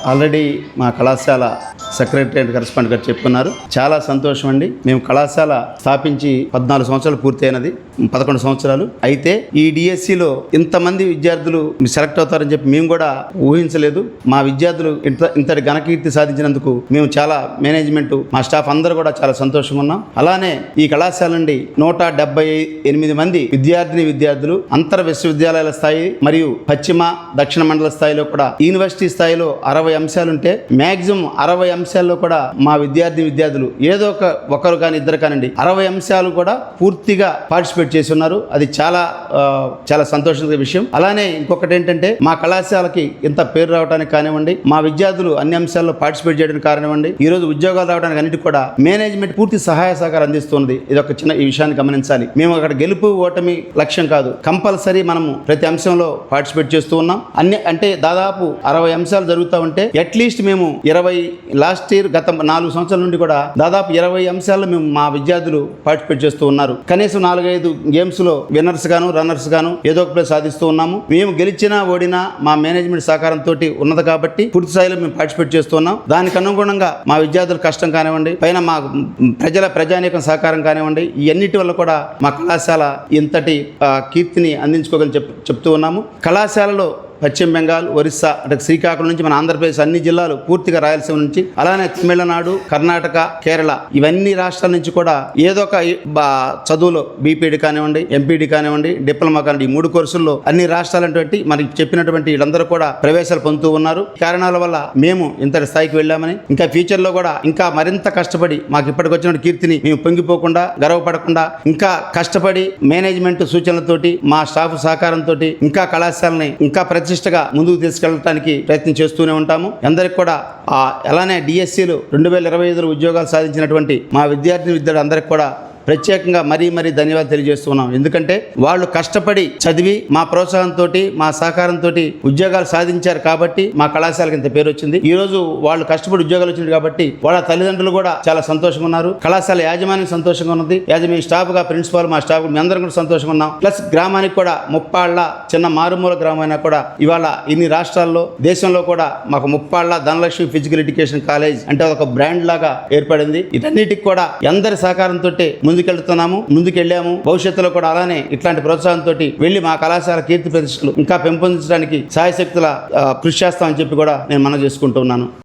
Already మా కళాశాల secretary and correspondent గారు చెప్పుకున్నారు. చాలా సంతోషం అండి. మేము కళాశాల స్థాపించి 14 సంవత్సరాలు పూర్తయినది, 11 సంవత్సరాలు. అయితే ఈ డిఎస్సిలో ఇంతమంది విద్యార్థులు సెలెక్ట్ అవుతారని చెప్పి మేము కూడా ఊహించలేదు. మా విద్యార్థులు ఇంతటి ఘనకీర్తి సాధించినందుకు మేము చాలా మేనేజ్మెంట్, మా స్టాఫ్ అందరూ కూడా చాలా సంతోషంగా ఉన్నాం. అలానే ఈ కళాశాల నుండి 178 మంది విద్యార్థులు అంతర్ విశ్వవిద్యాలయాల స్థాయి మరియు పశ్చిమ దక్షిణ మండల స్థాయిలో కూడా యూనివర్సిటీ స్థాయిలో 60 అంశాలుంటే మ్యాక్సిమం 60 అంశాల్లో కూడా మా విద్యార్థులు ఏదో ఒకరు కానీ ఇద్దరు కానివ్వండి 60 అంశాలు కూడా పూర్తిగా పార్టిసిపేట్ చేసి ఉన్నారు. అది చాలా సంతోషమైన విషయం. అలానే ఇంకొకటి ఏంటంటే మా కళాశాలకి ఇంత పేరు రావడానికి కానివ్వండి, మా విద్యార్థులు అన్ని అంశాల్లో పార్టిసిపేట్ చేయడానికి కానివ్వండి, ఈ రోజు ఉద్యోగాలు రావడానికి అన్నిటి కూడా మేనేజ్మెంట్ పూర్తి సహాయ సహకారం అందిస్తుంది. ఇది ఒక చిన్న ఈ విషయాన్ని గమనించాలి. మేము అక్కడ గెలుపు ఓటమి లక్ష్యం కాదు, కంపల్సరీ మనము ప్రతి అంశంలో పార్టిసిపేట్ చేస్తూ ఉన్నాం. అంటే దాదాపు 60 అంశాలు జరుగుతూ ఉంటే అట్లీస్ట్ మేము 20 లాస్ట్ ఇయర్ గత 4 సంవత్సరాల నుండి కూడా దాదాపు 20 అంశాల్లో మేము మా విద్యార్థులు పార్టిసిపేట్ చేస్తూ ఉన్నారు. కనీసం 4-5 గేమ్స్ లో విన్నర్స్ గాను రన్నర్స్ గాను ఏదో ఒక ప్లేస్ సాధిస్తూ ఉన్నాము. మేము గెలిచినా ఓడినా మా మేనేజ్మెంట్ సహకారంతో ఉన్నది కాబట్టి పూర్తి స్థాయిలో మేము పార్టిసిపేట్ చేస్తూ ఉన్నాం. దానికి అనుగుణంగా మా విద్యార్థుల కష్టం కానివ్వండి, పైన మా ప్రజానీకం సహకారం కానివ్వండి, ఇవన్నిటి వల్ల కూడా మా కళాశాల ఇంతటి కీర్తిని అందించుకోగలని చెప్తూ ఉన్నాము. కళాశాలలో పశ్చిమ బెంగాల్, ఒరిస్సా, అంటే శ్రీకాకుళం నుంచి మన ఆంధ్రప్రదేశ్ అన్ని జిల్లాలు, పూర్తిగా రాయలసీమ నుంచి, అలానే తమిళనాడు, కర్ణాటక, కేరళ ఇవన్నీ రాష్ట్రాల నుంచి కూడా ఏదో ఒక చదువులో బీపీడీ కానివ్వండి, ఎంపీడీ కానివ్వండి, డిప్లొమా కానివ్వండి, ఈ 3 కోర్సుల్లో అన్ని రాష్ట్రాలంటువంటి మనకి చెప్పినటువంటి వీళ్ళందరూ కూడా ప్రవేశాలు పొందుతూ ఉన్నారు. కారణాల వల్ల మేము ఇంతటి స్థాయికి వెళ్ళామని, ఇంకా ఫ్యూచర్లో కూడా ఇంకా మరింత కష్టపడి మాకు ఇప్పటికి వచ్చిన కీర్తిని మేము పొంగిపోకుండా, గర్వపడకుండా ఇంకా కష్టపడి మేనేజ్మెంట్ సూచనలతోటి, మా స్టాఫ్ సహకారంతో ఇంకా కళాశాలని ఇంకా ప్రతిష్టగా ముందుకు తీసుకెళ్ళడానికి ప్రయత్నం చేస్తూనే ఉంటాము. అందరికి కూడా అలానే డిఎస్సీలు 2025లో ఉద్యోగాలు సాధించినటువంటి మా విద్యార్థులు అందరికి కూడా ప్రత్యేకంగా మరీ ధన్యవాదాలు తెలియజేస్తున్నాం. ఎందుకంటే వాళ్ళు కష్టపడి చదివి మా ప్రోత్సాహంతో, మా సహకారంతో ఉద్యోగాలు సాధించారు కాబట్టి మా కళాశాలకు ఇంత పేరు వచ్చింది. ఈ రోజు వాళ్ళు కష్టపడి ఉద్యోగాలు వచ్చింది కాబట్టి వాళ్ళ తల్లిదండ్రులు కూడా చాలా సంతోషంగా ఉన్నారు. కళాశాల యాజమాన్యం సంతోషంగా ఉన్నది. యాజమాన్య స్టాఫ్ గా, ప్రిన్సిపాల్, మా స్టాఫ్ మీ అందరం కూడా సంతోషంగా ఉన్నాం. ప్లస్ గ్రామానికి కూడా ముప్పాళ్ళ చిన్న మారుమూల గ్రామం అయినా కూడా ఇవాళ ఇన్ని రాష్ట్రాల్లో, దేశంలో కూడా మాకు Muppalla Dhanalakshmi physical education college అంటే ఒక బ్రాండ్ లాగా ఏర్పడింది. ఇటన్నిటికి కూడా అందరి సహకారంతో ముందుకెళ్ళాము. భవిష్యత్తులో కూడా అలానే ఇట్లాంటి ప్రోత్సాహంతో వెళ్ళి మా కళాశాల కీర్తి ప్రతిష్టలు ఇంకా పెంపొందించడానికి సాయశక్తుల కృషి చేస్తామని చెప్పి కూడా నేను మనవి చేసుకుంటున్నాను.